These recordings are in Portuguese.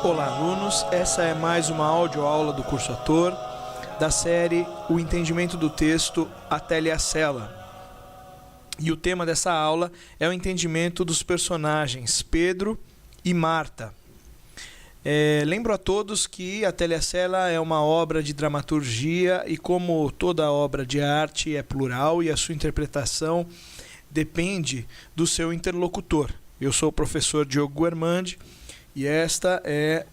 Olá, alunos. Essa é mais uma audioaula do curso Ator, da série O Entendimento do Texto, A Tela e a Cela. E o tema dessa aula é o entendimento dos personagens Pedro e Marta. Lembro a todos que A Tela e a Cela é uma obra de dramaturgia e, como toda obra de arte, é plural e a sua interpretação depende do seu interlocutor. Eu sou o professor Diogo Guermandi e esta é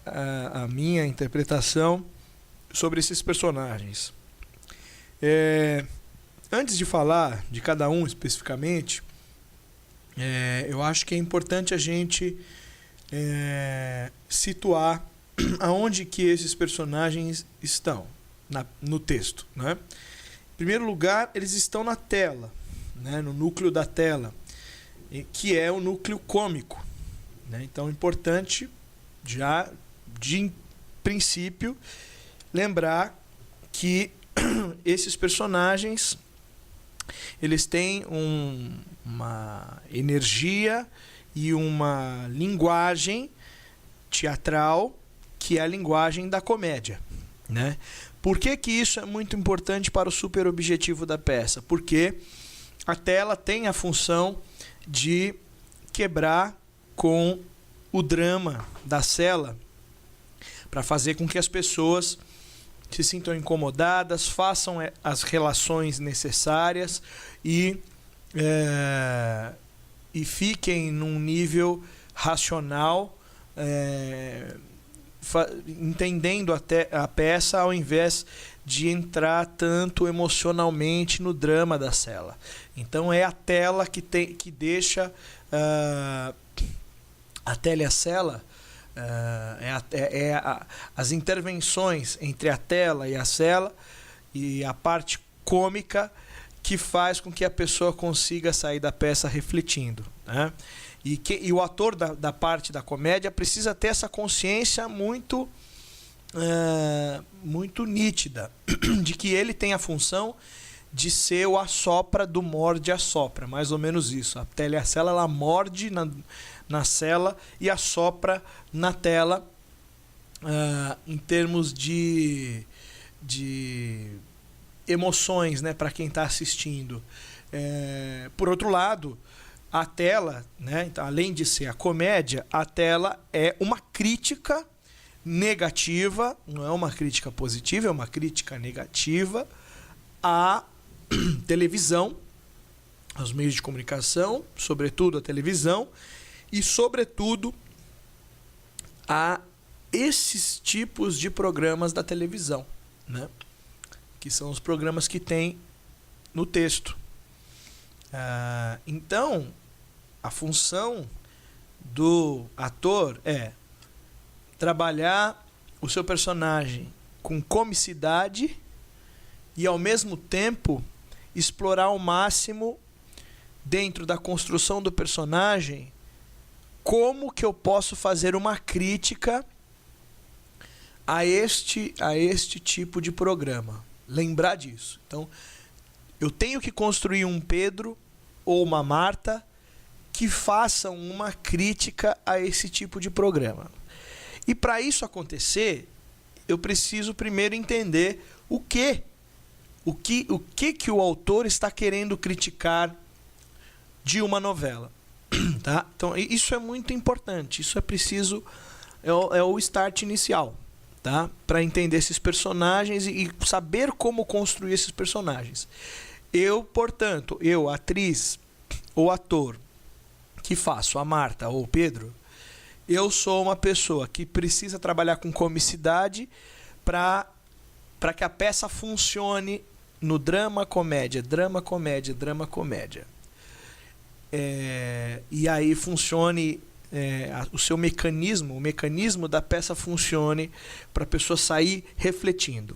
a minha interpretação sobre esses personagens. Antes de falar de cada um especificamente, eu acho que é importante a gente situar aonde que esses personagens estão no texto, né? Em primeiro lugar, eles estão na tela, né, no núcleo da tela, que é o núcleo cômico, né? Então é importante, já de princípio, lembrar que esses personagens eles têm uma energia e uma linguagem teatral que é a linguagem da comédia, né? Por que que isso é muito importante para o superobjetivo da peça? Porque a tela tem a função de quebrar com o drama da cela para fazer com que as pessoas se sintam incomodadas, façam as relações necessárias e fiquem num nível racional, entendendo a peça, ao invés de entrar tanto emocionalmente no drama da cela. Então é a tela que deixa a tela e a cela, as intervenções entre a tela e a cela e a parte cômica que faz com que a pessoa consiga sair da peça refletindo, né? E o ator da parte da comédia precisa ter essa consciência muito nítida de que ele tem a função de ser o assopra do morde-assopra, mais ou menos isso. A tela e a cela, ela morde na cela e assopra na tela, em termos de emoções, né, para quem está assistindo. Por outro lado, a tela, né, então, além de ser a comédia, a tela é uma crítica negativa, não é uma crítica positiva, é uma crítica negativa à televisão, aos meios de comunicação, sobretudo a televisão, e sobretudo a esses tipos de programas da televisão, né, que são os programas que tem no texto. Então, a função do ator é trabalhar o seu personagem com comicidade e, ao mesmo tempo, explorar ao máximo, dentro da construção do personagem, como que eu posso fazer uma crítica a este tipo de programa. Lembrar disso. Então, eu tenho que construir um Pedro ou uma Marta que façam uma crítica a esse tipo de programa. E para isso acontecer, eu preciso primeiro entender o que o autor está querendo criticar de uma novela. Tá? Então, isso é muito importante. Isso é preciso, é o start inicial, tá? Para entender esses personagens e saber como construir esses personagens. Portanto, atriz ou ator, que faço a Marta ou o Pedro, eu sou uma pessoa que precisa trabalhar com comicidade para que a peça funcione no drama, comédia, drama, comédia, drama, comédia. E aí funcione o seu mecanismo, o mecanismo da peça funcione para a pessoa sair refletindo.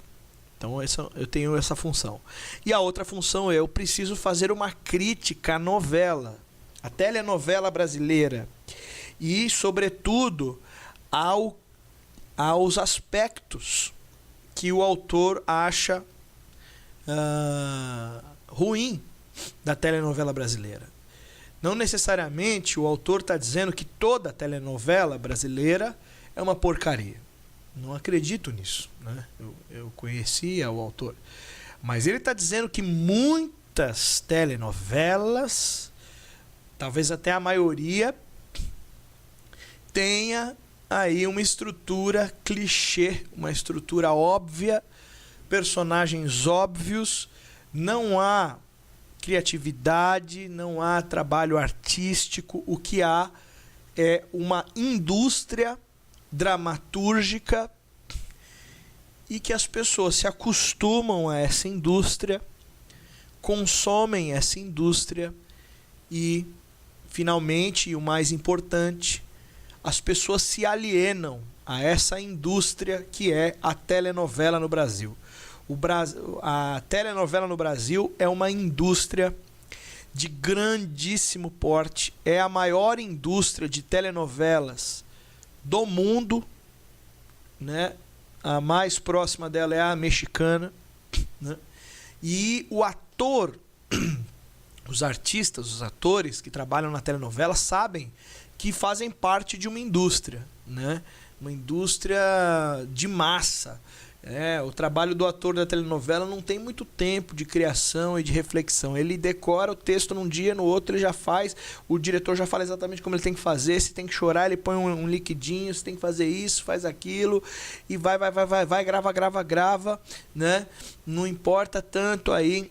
Então eu tenho essa função. E a outra função eu preciso fazer uma crítica à novela, à telenovela brasileira. E, sobretudo, aos aspectos que o autor acha ruim da telenovela brasileira. Não necessariamente o autor está dizendo que toda telenovela brasileira é uma porcaria. Não acredito nisso, né? Eu conhecia o autor. Mas ele está dizendo que muitas telenovelas, talvez até a maioria, tenha aí uma estrutura clichê, uma estrutura óbvia, personagens óbvios, não há criatividade, não há trabalho artístico, o que há é uma indústria dramatúrgica e que as pessoas se acostumam a essa indústria, consomem essa indústria e, finalmente, e o mais importante, as pessoas se alienam a essa indústria que é a telenovela no Brasil. A telenovela no Brasil é uma indústria de grandíssimo porte, é a maior indústria de telenovelas do mundo, né? A mais próxima dela é a mexicana, né? E o ator, os artistas, os atores que trabalham na telenovela sabem que fazem parte de uma indústria, né? Uma indústria de massa. O trabalho do ator da telenovela não tem muito tempo de criação e de reflexão. Ele decora o texto num dia, no outro ele já faz, o diretor já fala exatamente como ele tem que fazer, se tem que chorar, ele põe um liquidinho, se tem que fazer isso, faz aquilo, e vai, grava, né? Não importa tanto aí.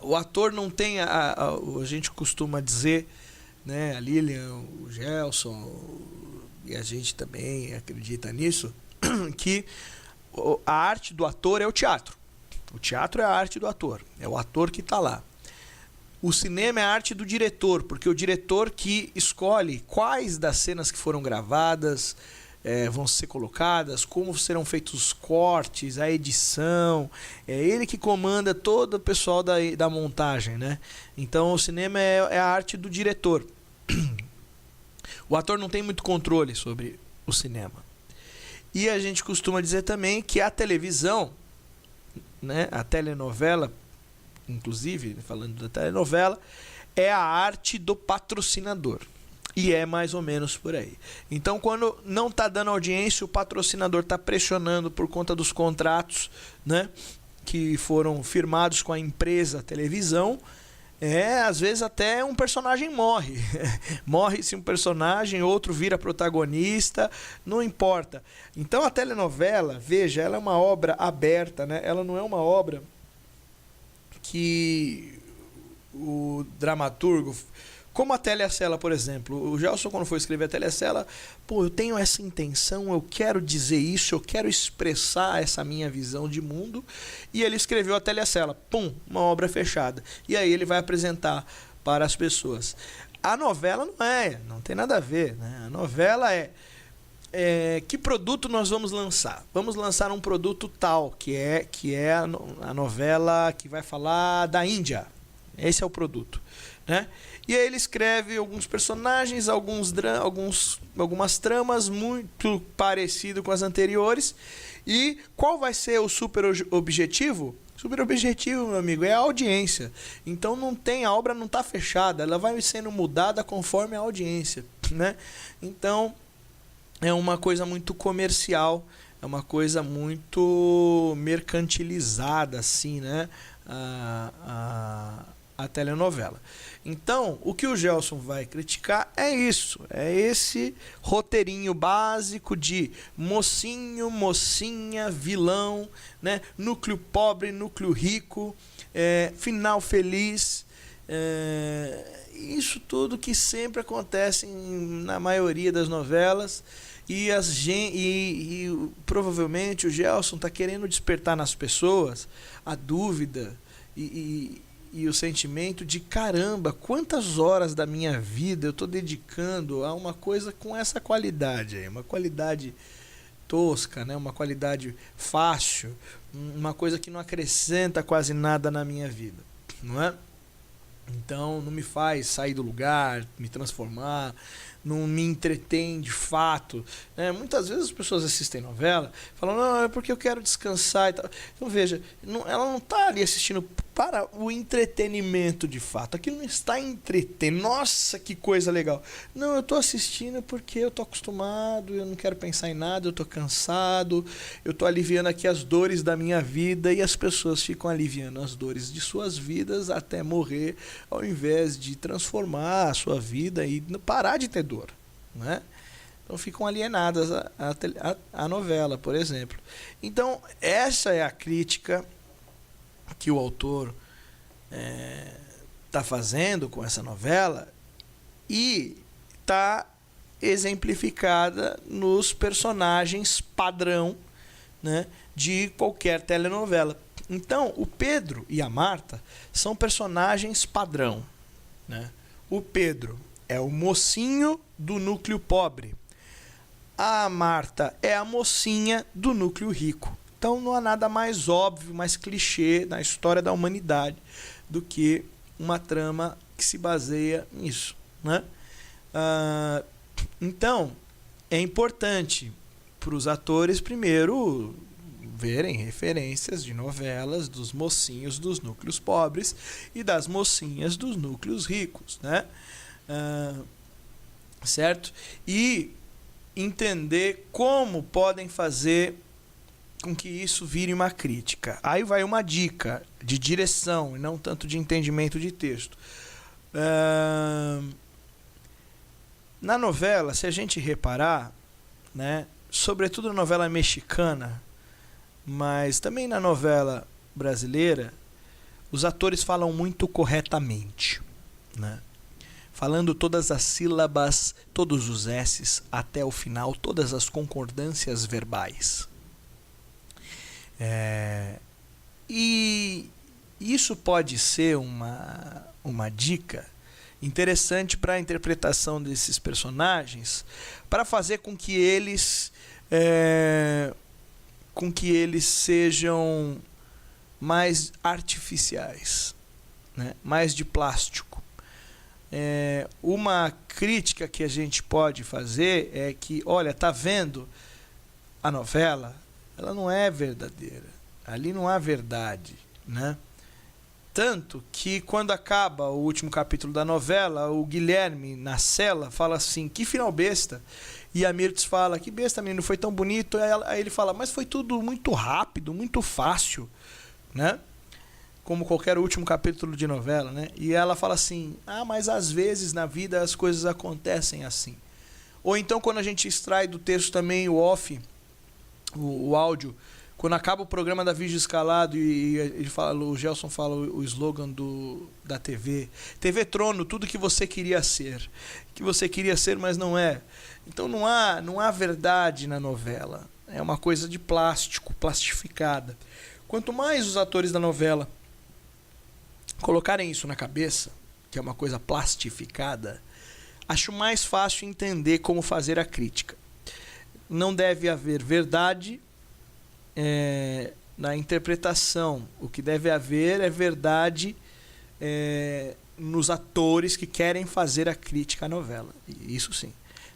O ator não tem, a gente costuma dizer, né, a Lilian, o Gelson, e a gente também acredita nisso, que a arte do ator é o teatro. O teatro é a arte do ator, é o ator que está lá. O cinema é a arte do diretor, porque o diretor que escolhe quais das cenas que foram gravadas vão ser colocadas, como serão feitos os cortes, a edição. É ele que comanda todo o pessoal da montagem, né? Então o cinema é a arte do diretor. O ator não tem muito controle sobre o cinema. E a gente costuma dizer também que a televisão, né, a telenovela, inclusive, falando da telenovela, é a arte do patrocinador. E é mais ou menos por aí. Então, quando não está dando audiência, o patrocinador está pressionando por conta dos contratos, né, que foram firmados com a empresa televisão. Às vezes até um personagem morre. Morre-se um personagem, outro vira protagonista, não importa. Então a telenovela, veja, ela é uma obra aberta, né? Ela não é uma obra que o dramaturgo... Como a Telecela, por exemplo. O Gelson, quando foi escrever a Telecela, eu tenho essa intenção, eu quero dizer isso, eu quero expressar essa minha visão de mundo. E ele escreveu a Telecela. Uma obra fechada. E aí ele vai apresentar para as pessoas. A novela não tem nada a ver, né? A novela que produto nós vamos lançar? Vamos lançar um produto tal, que é a novela que vai falar da Índia. Esse é o produto, né? E aí ele escreve alguns personagens, algumas tramas muito parecido com as anteriores. E qual vai ser o super objetivo? Super objetivo, meu amigo, é a audiência. Então a obra não está fechada, ela vai sendo mudada conforme a audiência, né? Então é uma coisa muito comercial, é uma coisa muito mercantilizada, assim, né? A telenovela. Então, o que o Gelson vai criticar é isso, é esse roteirinho básico de mocinho, mocinha, vilão, né? Núcleo pobre, núcleo rico, final feliz, isso tudo que sempre acontece na maioria das novelas. E provavelmente o Gelson está querendo despertar nas pessoas a dúvida e o sentimento de caramba, quantas horas da minha vida eu estou dedicando a uma coisa com essa qualidade aí, uma qualidade tosca, né? Uma qualidade fácil, uma coisa que não acrescenta quase nada na minha vida, não é? Então não me faz sair do lugar, me transformar, não me entretém de fato. Né? Muitas vezes as pessoas assistem novela, falam, não, é porque eu quero descansar e tal. Então veja, ela não está ali assistindo para o entretenimento de fato. Aquilo não está entretendo. Nossa, que coisa legal. Não, eu estou assistindo porque eu estou acostumado, eu não quero pensar em nada, eu estou cansado, eu estou aliviando aqui as dores da minha vida, e as pessoas ficam aliviando as dores de suas vidas até morrer, ao invés de transformar a sua vida e parar de ter dor, né? Então ficam alienadas à novela, por exemplo. Então essa é a crítica que o autor está fazendo com essa novela, e está exemplificada nos personagens padrão, né, de qualquer telenovela. Então, o Pedro e a Marta são personagens padrão, né? O Pedro é o mocinho do núcleo pobre. A Marta é a mocinha do núcleo rico. Então não há nada mais óbvio, mais clichê na história da humanidade do que uma trama que se baseia nisso, né? Então é importante para os atores primeiro verem referências de novelas dos mocinhos dos núcleos pobres e das mocinhas dos núcleos ricos, né? Certo? E entender como podem fazer com que isso vire uma crítica. Aí vai uma dica de direção e não tanto de entendimento de texto. Na novela, se a gente reparar, né, sobretudo na novela mexicana, mas também na novela brasileira, os atores falam muito corretamente, né? Falando todas as sílabas, todos os S's até o final, todas as concordâncias verbais. E isso pode ser uma dica interessante para a interpretação desses personagens, para fazer com que eles sejam mais artificiais, né? Mais de plástico. Uma crítica que a gente pode fazer é que, olha, tá vendo a novela? Ela não é verdadeira. Ali não há verdade, né? Tanto que quando acaba o último capítulo da novela, o Guilherme, na cela, fala assim, que final besta. E a Mirtz fala, que besta, menino, foi tão bonito. Aí ele fala, mas foi tudo muito rápido, muito fácil, né? Como qualquer último capítulo de novela, né? E ela fala assim, mas às vezes na vida as coisas acontecem assim. Ou então quando a gente extrai do texto também o off, o áudio, quando acaba o programa da Vídeo Escalado e ele fala, o Gelson fala o slogan da TV. TV Trono, tudo que você queria ser. Que você queria ser, mas não é. Então não há verdade na novela. É uma coisa de plástico, plastificada. Quanto mais os atores da novela colocarem isso na cabeça, que é uma coisa plastificada, acho mais fácil entender como fazer a crítica. Não deve haver verdade na interpretação. O que deve haver é verdade nos atores que querem fazer a crítica à novela. Isso sim.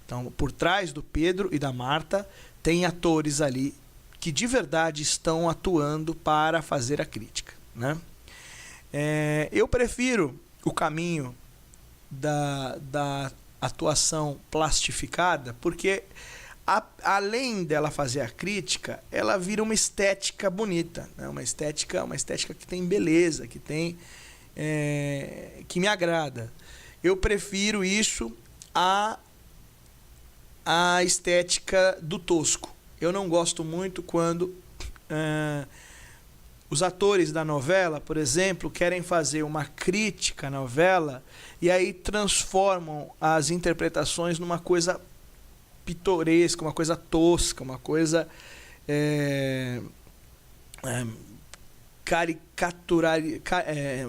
Então, por trás do Pedro e da Marta, tem atores ali que de verdade estão atuando para fazer a crítica, né? Eu prefiro o caminho da atuação plastificada, porque além dela fazer a crítica, ela vira uma estética bonita, né? Uma estética que tem beleza, que tem que me agrada. Eu prefiro isso à estética do tosco. Eu não gosto muito quando os atores da novela, por exemplo, querem fazer uma crítica à novela e aí transformam as interpretações numa coisa pitoresca, uma coisa tosca, uma coisa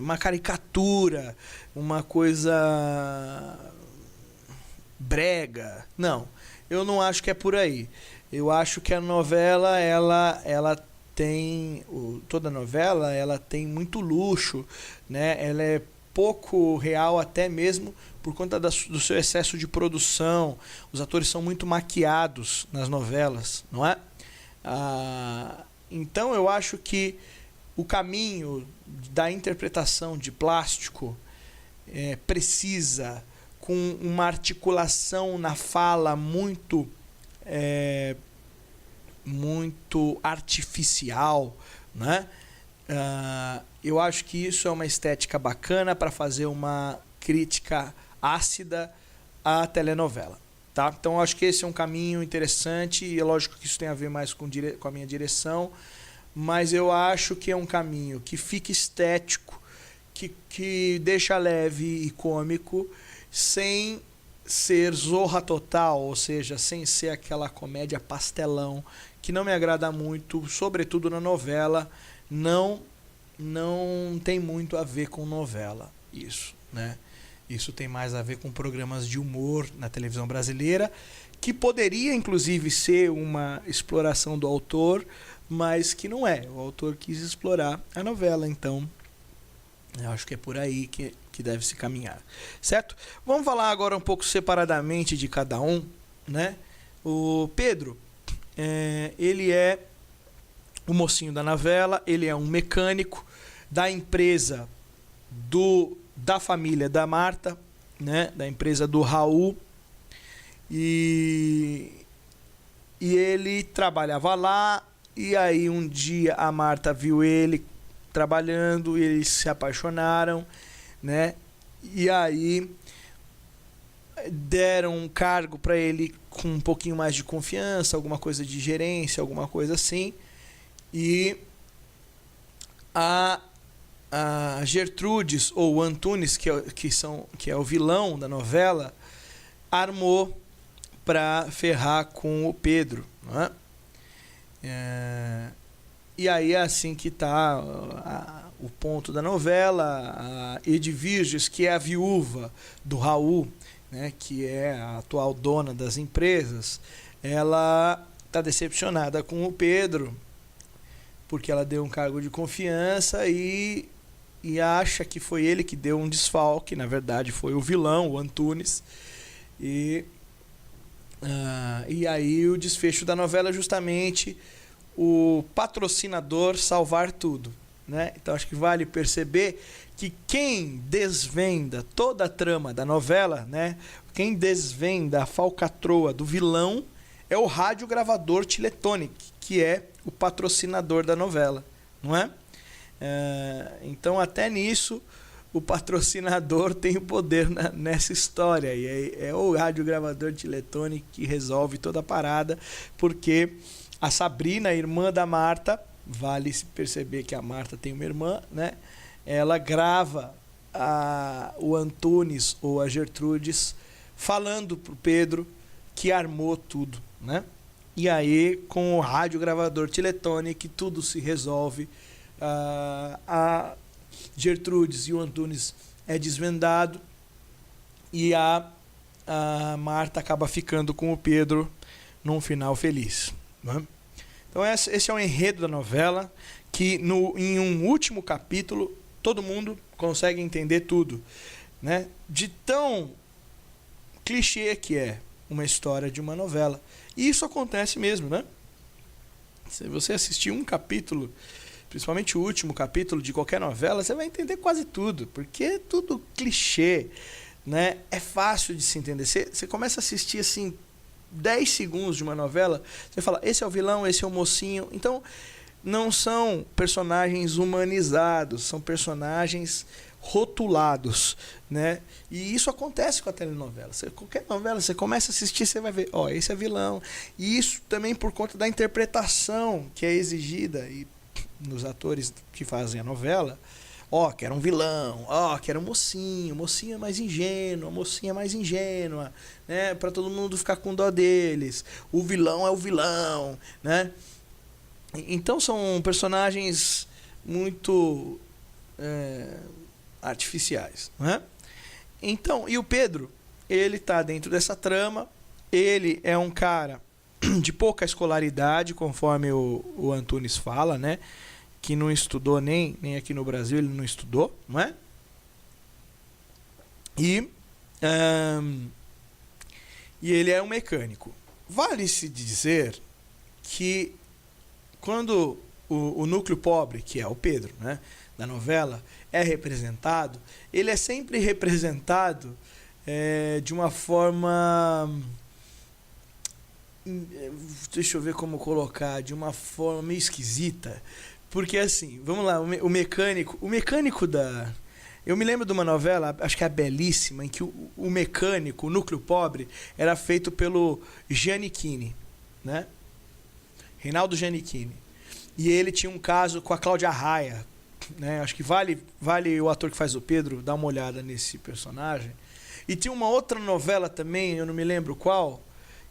uma caricatura, uma coisa brega. Não, eu não acho que é por aí. Eu acho que a novela, ela tem, toda novela, ela tem muito luxo, né? Ela é pouco real, até mesmo por conta do seu excesso de produção. Os atores são muito maquiados nas novelas, não é? Então eu acho que o caminho da interpretação de plástico precisa, com uma articulação na fala muito artificial, né? Eu acho que isso é uma estética bacana para fazer uma crítica ácida à telenovela, tá? Então eu acho que esse é um caminho interessante, e é lógico que isso tem a ver mais com a minha direção, mas eu acho que é um caminho que fica estético, que deixa leve e cômico, sem ser zorra total, ou seja, sem ser aquela comédia pastelão, que não me agrada muito, sobretudo na novela. Não tem muito a ver com novela, isso, né? Isso tem mais a ver com programas de humor na televisão brasileira, que poderia inclusive ser uma exploração do autor, mas que não é. O autor quis explorar a novela, então eu acho que é por aí que deve se caminhar, certo? Vamos falar agora um pouco separadamente de cada um, né? O Pedro, ele é o mocinho da novela, ele é um mecânico da empresa da família da Marta, né? Da empresa do Raul, e ele trabalhava lá, e aí um dia a Marta viu ele trabalhando, e eles se apaixonaram, né? E aí deram um cargo para ele com um pouquinho mais de confiança, alguma coisa de gerência, alguma coisa assim. E a Gertrudes, ou Antunes, que é o vilão da novela, armou para ferrar com o Pedro, não é? E aí é assim que está o ponto da novela. A Edviges, que é a viúva do Raul, né, que é a atual dona das empresas, ela está decepcionada com o Pedro, porque ela deu um cargo de confiança e acha que foi ele que deu um desfalque. Na verdade foi o vilão, o Antunes. E aí o desfecho da novela é justamente o patrocinador salvar tudo, né? Então acho que vale perceber que quem desvenda toda a trama da novela, né? Quem desvenda a falcatrua do vilão é o radiogravador Tiletonic, que é o patrocinador da novela, não é? Então até nisso o patrocinador tem o poder nessa história, e é o radiogravador Tiletonic que resolve toda a parada, porque a Sabrina, irmã da Marta, vale se perceber que a Marta tem uma irmã, né? Ela grava o Antunes ou a Gertrudes falando pro Pedro que armou tudo, né? E aí, com o radiogravador Tiletonic, tudo se resolve. A Gertrudes e o Antunes é desvendado, e a Marta acaba ficando com o Pedro num final feliz, né? Então esse é o enredo da novela, que em um último capítulo todo mundo consegue entender tudo, né? De tão clichê que é uma história de uma novela. E isso acontece mesmo, né? Se você assistir um capítulo, principalmente o último capítulo de qualquer novela, você vai entender quase tudo, porque é tudo clichê, né? É fácil de se entender. Você começa a assistir assim 10 segundos de uma novela, você fala, esse é o vilão, esse é o mocinho. Então não são personagens humanizados, são personagens rotulados, né? E isso acontece com a telenovela. Qualquer novela, você começa a assistir, você vai ver, ó, esse é vilão. E isso também por conta da interpretação que é exigida nos atores que fazem a novela. Ó, que era um vilão, ó, que era um mocinho, o mocinho é mais ingênuo, a mocinha é mais ingênua, né? Para todo mundo ficar com dó deles. O vilão é o vilão, né? Então são personagens muito artificiais, né? Então, e o Pedro, ele tá dentro dessa trama. Ele é um cara de pouca escolaridade, conforme o Antunes fala, né? Que não estudou nem aqui no Brasil, ele não estudou, não é? E, ahn, e ele é um mecânico. Vale-se dizer que quando o núcleo pobre, que é o Pedro, né, da novela, é representado, ele é sempre representado de uma forma... Deixa eu ver como colocar, de uma forma meio esquisita. Porque assim, vamos lá, o mecânico da... Eu me lembro de uma novela, acho que é a Belíssima, em que o mecânico, o núcleo pobre, era feito pelo Giannichini, né? Reinaldo Giannichini. E ele tinha um caso com a Cláudia Raia, né? Acho que vale o ator que faz o Pedro dar uma olhada nesse personagem. E tinha uma outra novela também, eu não me lembro qual,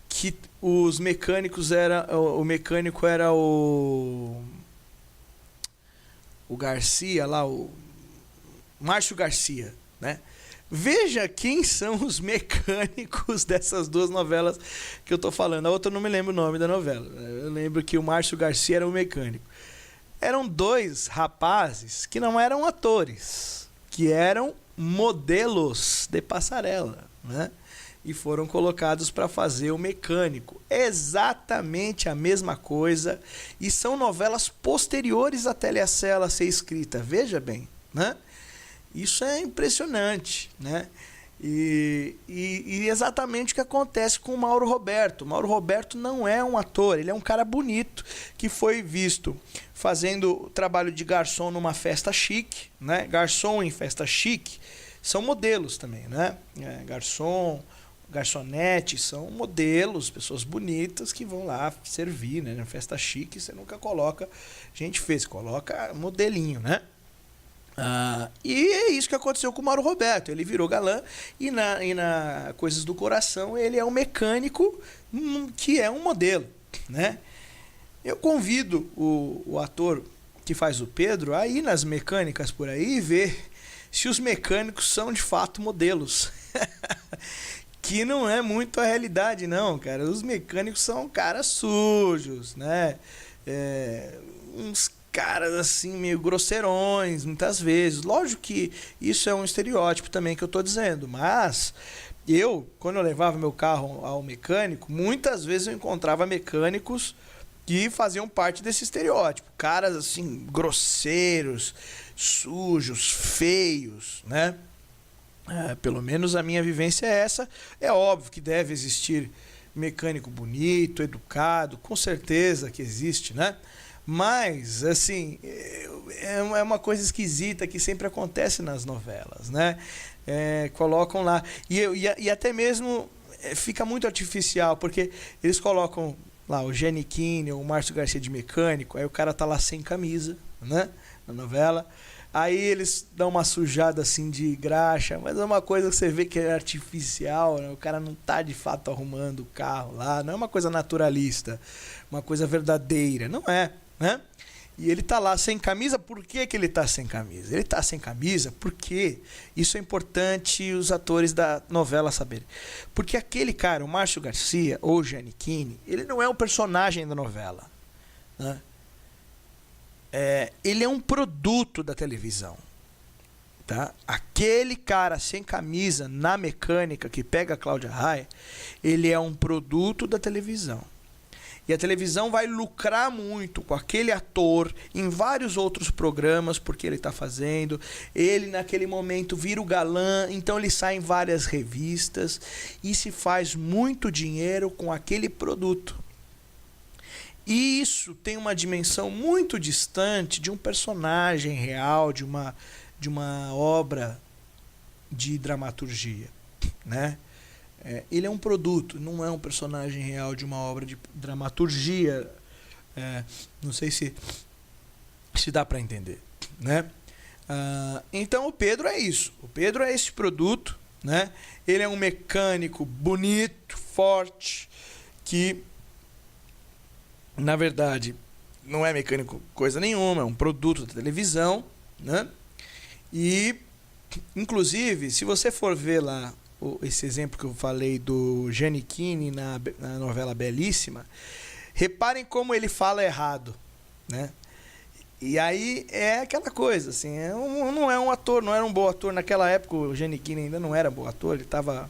que os mecânicos o mecânico era o Garcia lá, o Márcio Garcia, né? Veja quem são os mecânicos dessas duas novelas que eu tô falando. A outra eu não me lembro o nome da novela. Eu lembro que o Márcio Garcia era o mecânico. Eram dois rapazes que não eram atores, que eram modelos de passarela, né? E foram colocados para fazer o mecânico. Exatamente a mesma coisa. E são novelas posteriores à Telecela ser escrita. Veja bem, né? Isso é impressionante, né? E exatamente o que acontece com o Mauro Roberto. O Mauro Roberto não é um ator, ele é um cara bonito que foi visto fazendo trabalho de garçom numa festa chique, né? Garçom em festa chique são modelos também, né? Garçom, garçonete são modelos, pessoas bonitas que vão lá servir, né? Na festa chique você nunca coloca gente feia, você coloca modelinho, né? E é isso que aconteceu com o Mauro Roberto. Ele virou galã e na Coisas do Coração ele é um mecânico que é um modelo, né? Eu convido o ator que faz o Pedro a ir nas mecânicas por aí e ver se os mecânicos são de fato modelos. Que não é muito a realidade não, cara. Os mecânicos são caras sujos, né? Uns caras assim meio grosseirões muitas vezes. Lógico que isso é um estereótipo também que eu tô dizendo, mas quando eu levava meu carro ao mecânico, muitas vezes eu encontrava mecânicos que faziam parte desse estereótipo, caras assim grosseiros, sujos, feios, né? Pelo menos a minha vivência é essa. É óbvio que deve existir mecânico bonito, educado, com certeza que existe, né? Mas, assim, é uma coisa esquisita que sempre acontece nas novelas, né? Colocam lá. E até mesmo fica muito artificial, porque eles colocam lá o Giannichini ou o Márcio Garcia de mecânico, aí o cara tá lá sem camisa, né? Na novela. Aí eles dão uma sujada assim de graxa, mas é uma coisa que você vê que é artificial, né? O cara não tá de fato arrumando o carro lá, não é uma coisa naturalista, uma coisa verdadeira, não é, né? E ele tá lá sem camisa. Por que que ele tá sem camisa? Ele tá sem camisa porque isso é importante os atores da novela saberem. Porque aquele cara, o Márcio Garcia ou o Giannichini, ele não é um personagem da novela, né? Ele é um produto da televisão, tá? Aquele cara sem camisa na mecânica que pega a Cláudia Raia, ele é um produto da televisão. E a televisão vai lucrar muito com aquele ator em vários outros programas, porque ele está fazendo. Ele, naquele momento, vira o galã, então ele sai em várias revistas e se faz muito dinheiro com aquele produto. E isso tem uma dimensão muito distante de um personagem real, de uma obra de dramaturgia, né? Ele é um produto, não é um personagem real de uma obra de dramaturgia. Não sei se dá para entender, né? Então o Pedro é isso. O Pedro é esse produto, né? Ele é um mecânico bonito, forte, que na verdade não é mecânico coisa nenhuma, é um produto da televisão, né? E inclusive, se você for ver lá esse exemplo que eu falei do Giannichini na novela Belíssima, reparem como ele fala errado, né? E aí é aquela coisa, assim, não é um ator, não era um bom ator. Naquela época o Giannichini ainda não era bom ator, ele estava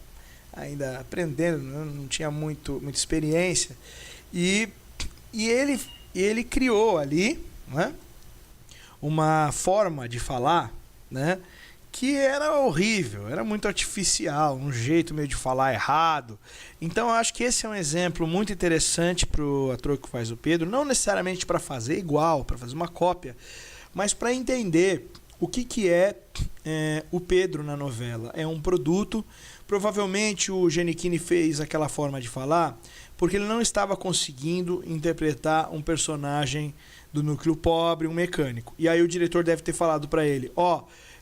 ainda aprendendo, né? Não tinha muita experiência. E, e ele criou ali, né, uma forma de falar, né, que era horrível, era muito artificial, um jeito meio de falar errado. Então eu acho que esse é um exemplo muito interessante para o ator que faz o Pedro, não necessariamente para fazer igual, para fazer uma cópia, mas para entender o que é o Pedro na novela. É um produto, provavelmente o Giannichini fez aquela forma de falar porque ele não estava conseguindo interpretar um personagem do núcleo pobre, um mecânico. E aí o diretor deve ter falado para ele,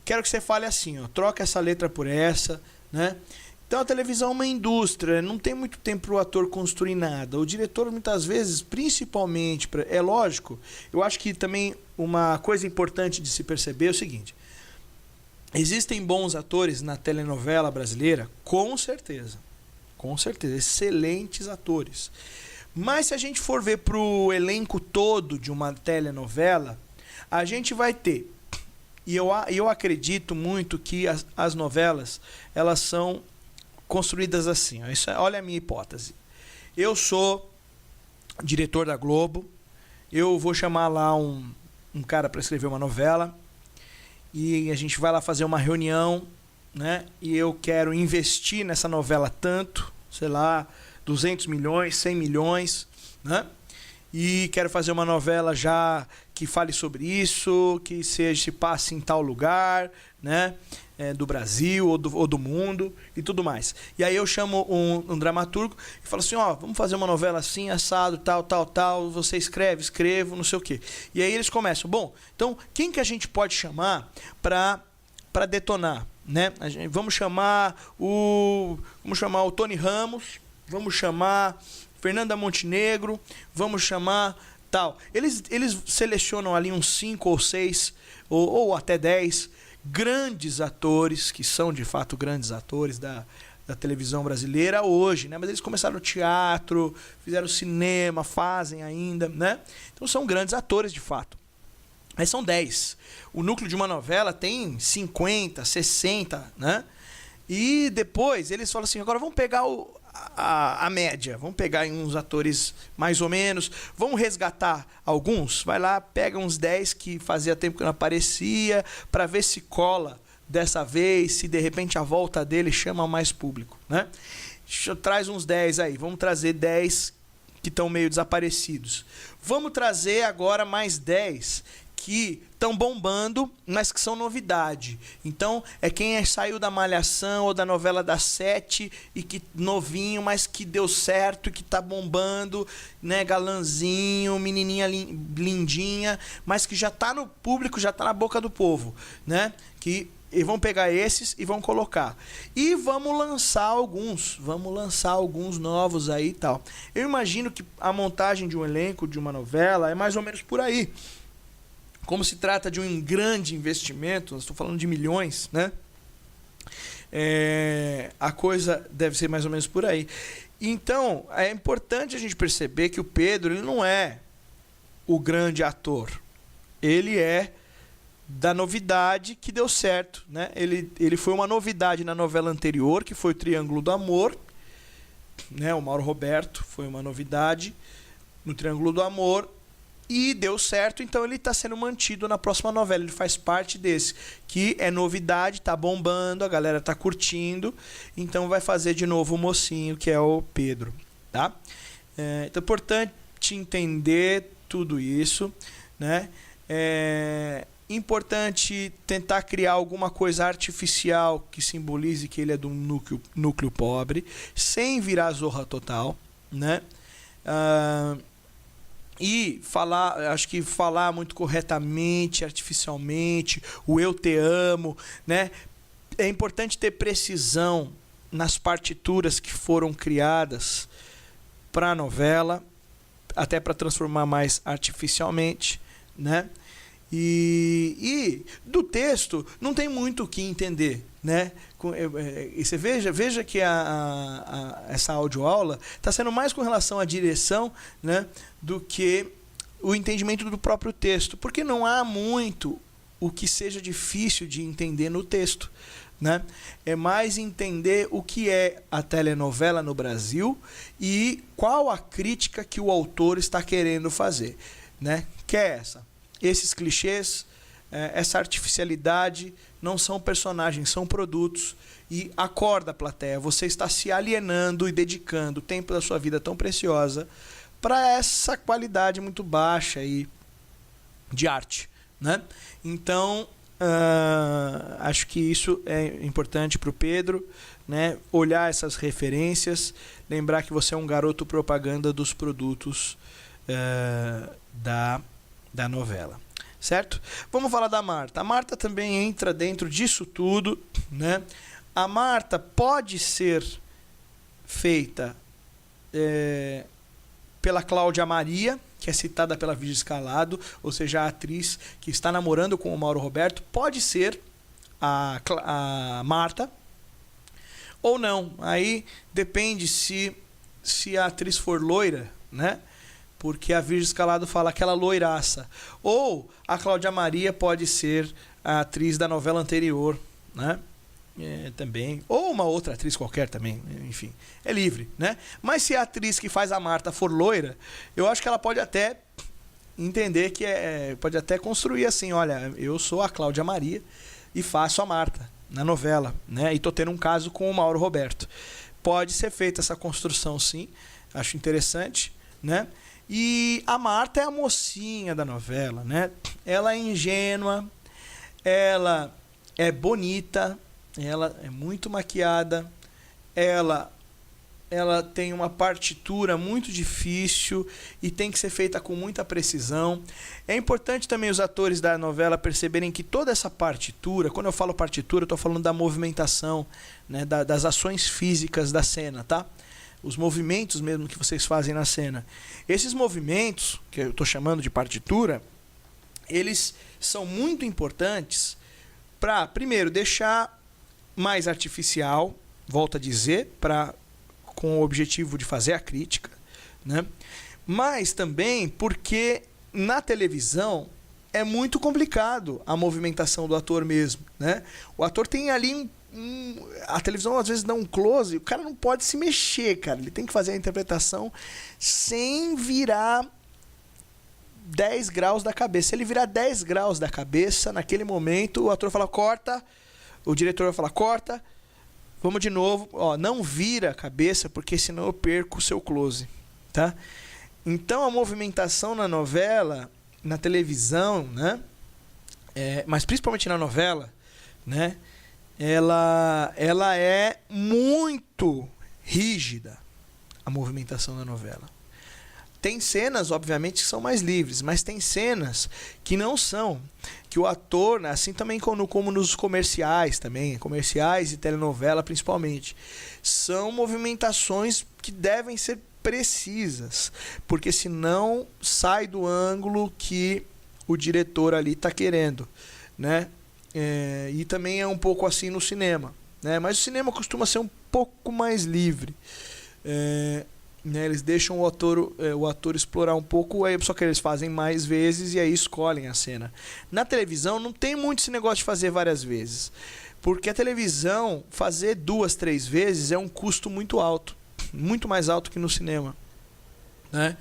quero que você fale assim, troca essa letra por essa, né? Então a televisão é uma indústria, não tem muito tempo para o ator construir nada. O diretor muitas vezes, principalmente, é lógico, eu acho que também uma coisa importante de se perceber é o seguinte, existem bons atores na telenovela brasileira, com certeza, excelentes atores. Mas se a gente for ver para o elenco todo de uma telenovela, a gente vai ter, e eu acredito muito que as novelas, elas são construídas assim. Olha a minha hipótese. Eu sou diretor da Globo, eu vou chamar lá um cara para escrever uma novela, e a gente vai lá fazer uma reunião, né? E eu quero investir nessa novela tanto, sei lá, 200 milhões, 100 milhões, né? E quero fazer uma novela já que fale sobre isso, que se passe em tal lugar, né? Do Brasil ou do mundo e tudo mais. E aí eu chamo um dramaturgo e falo assim, vamos fazer uma novela assim, assado, tal, você escrevo, não sei o quê. E aí eles começam, então quem que a gente pode chamar para detonar, né? Vamos chamar o Tony Ramos, vamos chamar Fernanda Montenegro, vamos chamar tal. Eles selecionam ali uns 5 ou 6 ou até 10 grandes atores, que são de fato grandes atores da televisão brasileira hoje, né? Mas eles começaram no teatro, fizeram cinema, fazem ainda, né? Então são grandes atores de fato. Mas são 10. O núcleo de uma novela tem 50, 60, né? E depois eles falam assim, agora vamos pegar a média, vamos pegar uns atores mais ou menos, vamos resgatar alguns, vai lá, pega uns 10 que fazia tempo que não aparecia, para ver se cola dessa vez, se de repente a volta dele chama mais público, né? Traz uns 10 aí, vamos trazer 10 que estão meio desaparecidos. Vamos trazer agora mais 10 que estão bombando, mas que são novidade. Então, é quem saiu da Malhação ou da novela das 7 e que novinho, mas que deu certo e que tá bombando, né, galanzinho, menininha lindinha, mas que já tá no público, já tá na boca do povo, né? E vão pegar esses e vão colocar. E vamos lançar alguns novos aí e tal. Eu imagino que a montagem de um elenco, de uma novela, é mais ou menos por aí. Como se trata de um grande investimento, estou falando de milhões, né? A coisa deve ser mais ou menos por aí. Então, é importante a gente perceber que o Pedro, ele não é o grande ator. Ele é da novidade que deu certo, né? Ele foi uma novidade na novela anterior, que foi o Triângulo do Amor, né? O Mauro Roberto foi uma novidade no Triângulo do Amor, e deu certo, então ele está sendo mantido na próxima novela. Ele faz parte desse, que é novidade, tá bombando, a galera tá curtindo, então vai fazer de novo o mocinho, que é o Pedro, tá? Então é importante entender tudo isso, né? É importante tentar criar alguma coisa artificial que simbolize que ele é de um núcleo pobre, sem virar Zorra Total, né? E acho que falar muito corretamente, artificialmente, o eu te amo, né? É importante ter precisão nas partituras que foram criadas para a novela, até para transformar mais artificialmente, né? E do texto não tem muito o que entender, né? E você veja que essa audioaula está sendo mais com relação à direção, né, do que o entendimento do próprio texto, porque não há muito o que seja difícil de entender no texto, né? É mais entender o que é a telenovela no Brasil e qual a crítica que o autor está querendo fazer, né? Que é essa. Esses clichês, essa artificialidade não são personagens, são produtos. E acorda, plateia, você está se alienando e dedicando o tempo da sua vida tão preciosa para essa qualidade muito baixa aí de arte, né? Então, acho que isso é importante para o Pedro, né? Olhar essas referências, lembrar que você é um garoto propaganda dos produtos da novela, certo? Vamos falar da Marta. A Marta também entra dentro disso tudo, né? A Marta pode ser feita pela Cláudia Maria, que é citada pela Virgis Calado, ou seja, a atriz que está namorando com o Mauro Roberto, pode ser a Marta, ou não. Aí depende se a atriz for loira, né? Porque a Virgis Calado fala aquela loiraça. Ou a Cláudia Maria pode ser a atriz da novela anterior, né? Também, ou uma outra atriz qualquer também, enfim, é livre, né? Mas se a atriz que faz a Marta for loira, eu acho que ela pode até entender que pode até construir assim, olha, eu sou a Cláudia Maria e faço a Marta na novela, né? E tô tendo um caso com o Mauro Roberto. Pode ser feita essa construção, sim, acho interessante, né? E a Marta é a mocinha da novela, né? Ela é ingênua, ela é bonita, ela é muito maquiada, ela tem uma partitura muito difícil e tem que ser feita com muita precisão. É importante também os atores da novela perceberem que toda essa partitura, quando eu falo partitura, eu estou falando da movimentação, né, das ações físicas da cena, tá? Os movimentos mesmo que vocês fazem na cena. Esses movimentos, que eu estou chamando de partitura, eles são muito importantes para, primeiro, deixar mais artificial, volto a dizer, com o objetivo de fazer a crítica, né? Mas também porque na televisão é muito complicado a movimentação do ator mesmo, né? O ator tem ali a televisão às vezes dá um close, o cara não pode se mexer, cara. Ele tem que fazer a interpretação sem virar 10 graus da cabeça. Se ele virar 10 graus da cabeça, naquele momento o ator fala corta, o diretor vai falar corta, vamos de novo, ó, não vira a cabeça porque senão eu perco o seu close, tá? Então a movimentação na novela, na televisão, né? Mas principalmente na novela, né? Ela é muito rígida, a movimentação da novela. Tem cenas, obviamente, que são mais livres, mas tem cenas que não são. Que o ator, né, assim também como nos comerciais também, comerciais e telenovela principalmente, são movimentações que devem ser precisas, porque senão sai do ângulo que o diretor ali está querendo, né? E também é um pouco assim no cinema, né? Mas o cinema costuma ser um pouco mais livre. Né, eles deixam o ator explorar um pouco, só que eles fazem mais vezes e aí escolhem a cena. Na televisão não tem muito esse negócio de fazer várias vezes, porque a televisão, fazer 2, 3 vezes é um custo muito alto, muito mais alto que no cinema, né?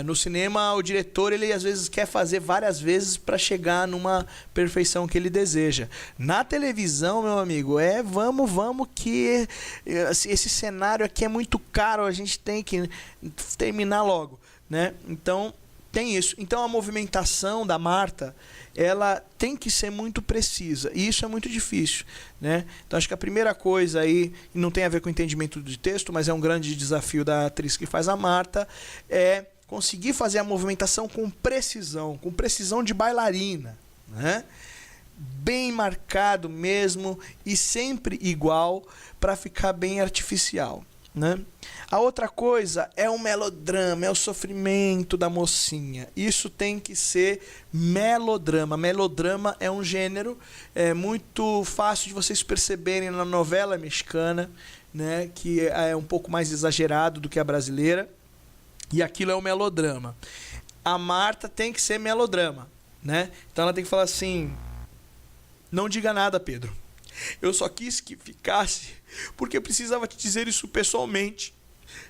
No cinema o diretor ele às vezes quer fazer várias vezes para chegar numa perfeição que ele deseja. Na televisão, meu amigo, vamos que esse cenário aqui é muito caro, a gente tem que terminar logo, né? Então tem isso. Então a movimentação da Marta, ela tem que ser muito precisa e isso é muito difícil, né? Então acho que a primeira coisa aí, não tem a ver com o entendimento de texto, mas é um grande desafio da atriz que faz a Marta, é conseguir fazer a movimentação com precisão de bailarina, né? Bem marcado mesmo e sempre igual para ficar bem artificial, né? A outra coisa é o melodrama, é o sofrimento da mocinha. Isso tem que ser melodrama. Melodrama é um gênero muito fácil de vocês perceberem na novela mexicana, né, que é um pouco mais exagerado do que a brasileira. E aquilo é o melodrama. a Marta tem que ser melodrama, né? Então ela tem que falar assim: não diga nada, Pedro. Eu só quis que ficasse porque eu precisava te dizer isso pessoalmente,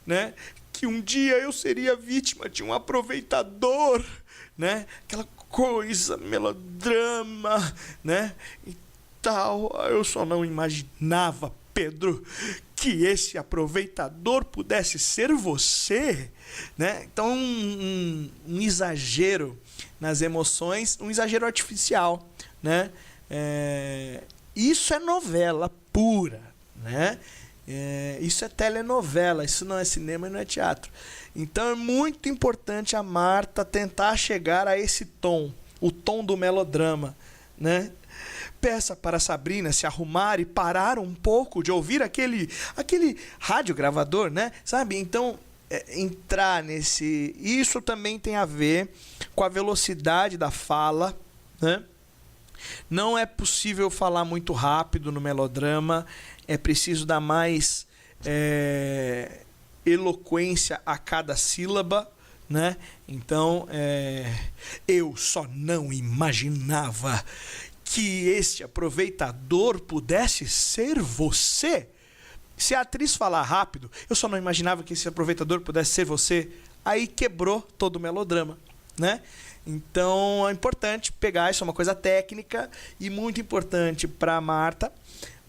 né? Que um dia eu seria vítima de um aproveitador, né? Aquela coisa, melodrama, né? E tal. Eu só não imaginava, Pedro, que esse aproveitador pudesse ser você, né? Então um exagero nas emoções, um exagero artificial, né? Isso é novela pura, né? Isso é telenovela, isso não é cinema e não é teatro. Então é muito importante a Marta tentar chegar a esse tom, o tom do melodrama, né? Peça para a Sabrina se arrumar e parar um pouco de ouvir aquele radiogravador, né? Sabe? Então, entrar nesse... Isso também tem a ver com a velocidade da fala, né? Não é possível falar muito rápido no melodrama, é preciso dar mais eloquência a cada sílaba, né? Então, eu só não imaginava que este aproveitador pudesse ser você. Se a atriz falar rápido, eu só não imaginava que esse aproveitador pudesse ser você, aí quebrou todo o melodrama, né? Então é importante pegar, isso é uma coisa técnica e muito importante para a Marta,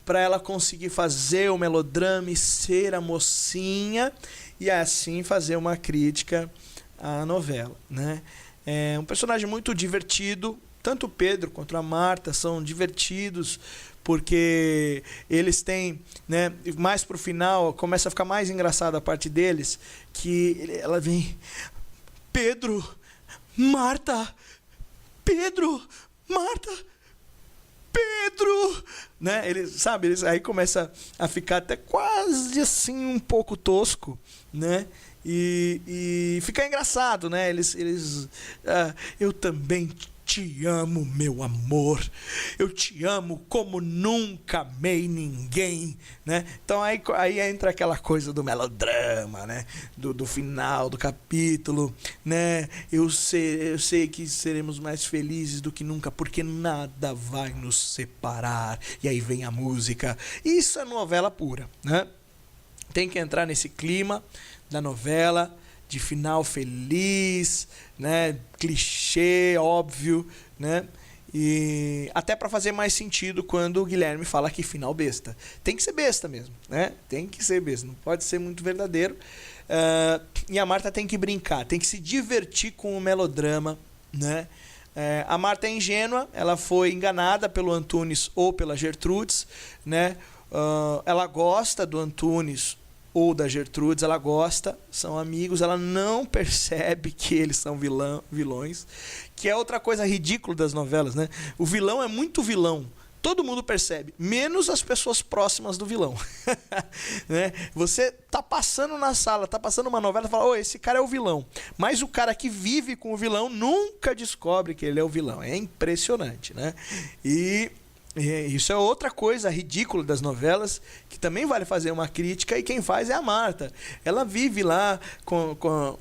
para ela conseguir fazer o melodrama e ser a mocinha e assim fazer uma crítica à novela, né? É um personagem muito divertido, tanto o Pedro quanto a Marta são divertidos, porque eles têm, né, mais pro final começa a ficar mais engraçada a parte deles, que ela vem: Pedro, Marta, Pedro, Marta, Pedro, né? Eles aí começa a ficar até quase assim um pouco tosco, né? E fica engraçado, né? Eu também te amo, meu amor. Eu te amo como nunca amei ninguém, né? Então aí entra aquela coisa do melodrama, né? Do final do capítulo, né? Eu sei que seremos mais felizes do que nunca, porque nada vai nos separar. E aí vem a música. Isso é novela pura, né? Tem que entrar nesse clima da novela, de final feliz, né? Clichê, óbvio, né? E até para fazer mais sentido quando o Guilherme fala que final besta. Tem que ser besta mesmo, né? Tem que ser besta, não pode ser muito verdadeiro. E a Marta tem que brincar, tem que se divertir com o melodrama, né? A Marta é ingênua, ela foi enganada pelo Antunes ou pela Gertrudes, né? Ela gosta do Antunes ou da Gertrudes, ela gosta, são amigos, ela não percebe que eles são vilões, que é outra coisa ridícula das novelas, né? O vilão é muito vilão, todo mundo percebe, menos as pessoas próximas do vilão. Né? Você tá passando na sala, tá passando uma novela, fala: "Oh, esse cara é o vilão", mas o cara que vive com o vilão nunca descobre que ele é o vilão. É impressionante, né? E isso é outra coisa ridícula das novelas, que também vale fazer uma crítica, e quem faz é a Marta. Ela vive lá com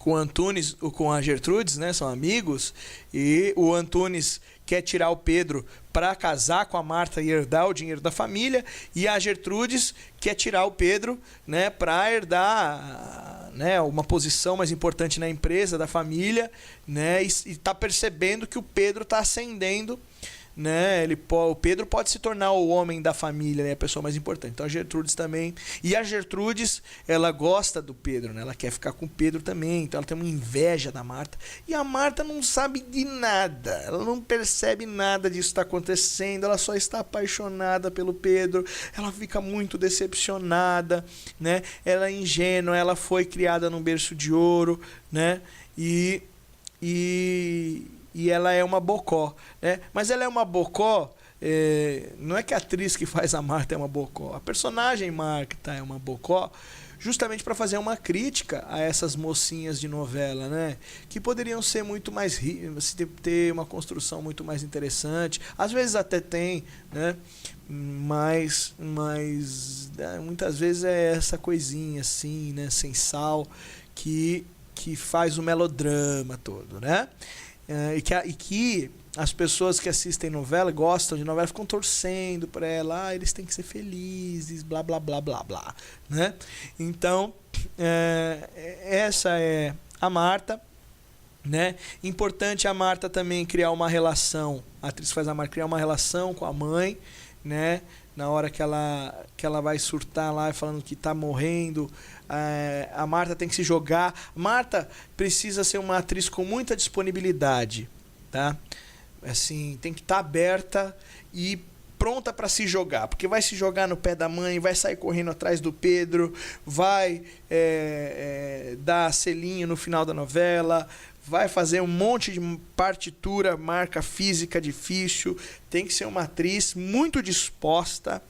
o Antunes, com a Gertrudes, né? São amigos, e o Antunes quer tirar o Pedro para casar com a Marta e herdar o dinheiro da família, e a Gertrudes quer tirar o Pedro, né, para herdar, né, uma posição mais importante na empresa da família, né, e está percebendo que o Pedro está ascendendo, né? O Pedro pode se tornar o homem da família, né? A pessoa mais importante. Então a Gertrudes também. E a Gertrudes, ela gosta do Pedro, né? Ela quer ficar com o Pedro também. Então ela tem uma inveja da Marta. E a Marta não sabe de nada. Ela não percebe nada disso que está acontecendo. Ela só está apaixonada pelo Pedro. Ela fica muito decepcionada, né? Ela é ingênua. Ela foi criada num berço de ouro, né? E ela é uma bocó, né? Mas ela é uma bocó, não é que a atriz que faz a Marta é uma bocó, a personagem Marta é uma bocó, justamente para fazer uma crítica a essas mocinhas de novela, né? Que poderiam ser muito mais ter uma construção muito mais interessante, às vezes até tem, né? Mas muitas vezes é essa coisinha assim, né? Sem sal, que que faz o melodrama todo, né? E que as pessoas que assistem novela, gostam de novela, ficam torcendo para ela, eles têm que ser felizes, blá, blá, blá, blá, blá, né? Então, essa é a Marta, né? Importante a Marta também criar uma relação, a atriz que faz a Marta criar uma relação com a mãe, né? Na hora que ela vai surtar lá falando que está morrendo, a Marta tem que se jogar. Marta precisa ser uma atriz com muita disponibilidade, tá? Assim, tem que estar aberta e pronta para se jogar, porque vai se jogar no pé da mãe, vai sair correndo atrás do Pedro, vai dar selinho no final da novela, vai fazer um monte de partitura, marca física difícil. Tem que ser uma atriz muito disposta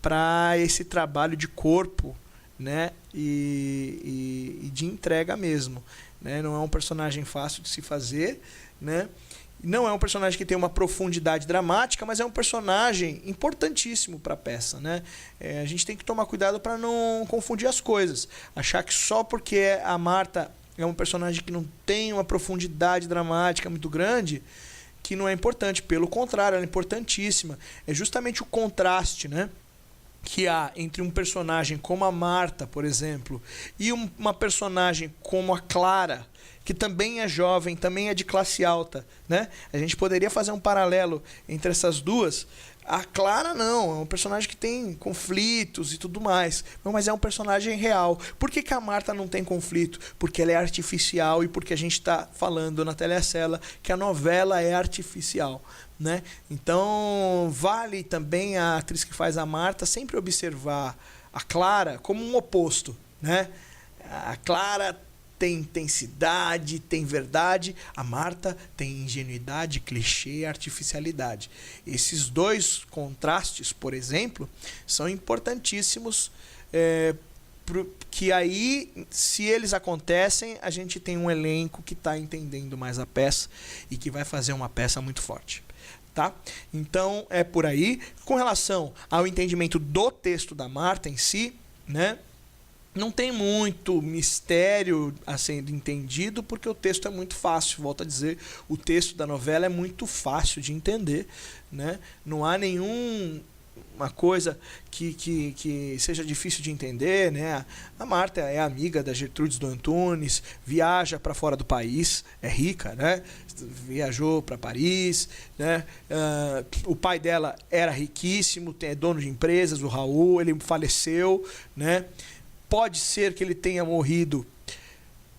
para esse trabalho de corpo, né? E de entrega mesmo, né? Não é um personagem fácil de se fazer, né? Não é um personagem que tem uma profundidade dramática, mas é um personagem importantíssimo para a peça, né? A gente tem que tomar cuidado para não confundir as coisas. Achar que só porque a Marta é um personagem que não tem uma profundidade dramática muito grande, que não é importante. Pelo contrário, ela é importantíssima. É justamente o contraste, né, que há entre um personagem como a Marta, por exemplo, e uma personagem como a Clara, que também é jovem, também é de classe alta, né? A gente poderia fazer um paralelo entre essas duas. A Clara não, é um personagem que tem conflitos e tudo mais. Não, mas é um personagem real. Por que a Marta não tem conflito? Porque ela é artificial e porque a gente está falando na Telecela que a novela é artificial, né? Então, vale também a atriz que faz a Marta sempre observar a Clara como um oposto, né? A Clara tem intensidade, tem verdade. A Marta tem ingenuidade, clichê e artificialidade. Esses dois contrastes, por exemplo, são importantíssimos, que aí, se eles acontecem, a gente tem um elenco que está entendendo mais a peça e que vai fazer uma peça muito forte. Tá? Então, é por aí. Com relação ao entendimento do texto da Marta em si, né? Não tem muito mistério a sendo entendido, porque o texto é muito fácil. Volto a dizer, o texto da novela é muito fácil de entender, né? Não há nenhuma coisa que seja difícil de entender, né? A Marta é amiga da Gertrudes do Antunes, viaja para fora do país, é rica, né? Viajou para Paris, né? O pai dela era riquíssimo, é dono de empresas, o Raul, ele faleceu, né? Pode ser que ele tenha morrido,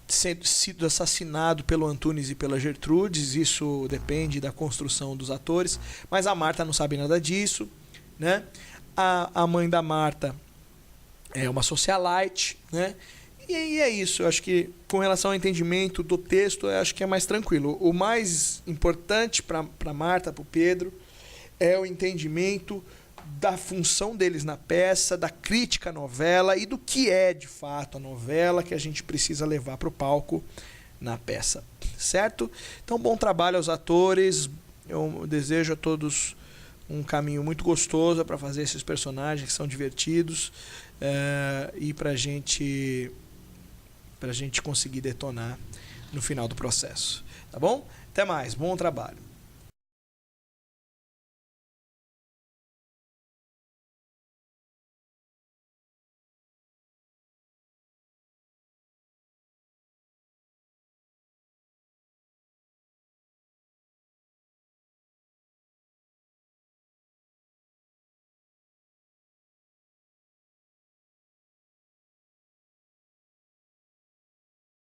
sido assassinado pelo Antunes e pela Gertrudes, isso depende da construção dos atores, mas a Marta não sabe nada disso, né? A mãe da Marta é uma socialite, né? E é isso. Eu acho que com relação ao entendimento do texto, eu acho que é mais tranquilo. O mais importante para Marta, para o Pedro, é o entendimento da função deles na peça, da crítica à novela e do que é de fato a novela que a gente precisa levar para o palco na peça, certo? Então, bom trabalho aos atores. Eu desejo a todos um caminho muito gostoso para fazer esses personagens que são divertidos, e para a gente conseguir detonar no final do processo, tá bom? Até mais, bom trabalho.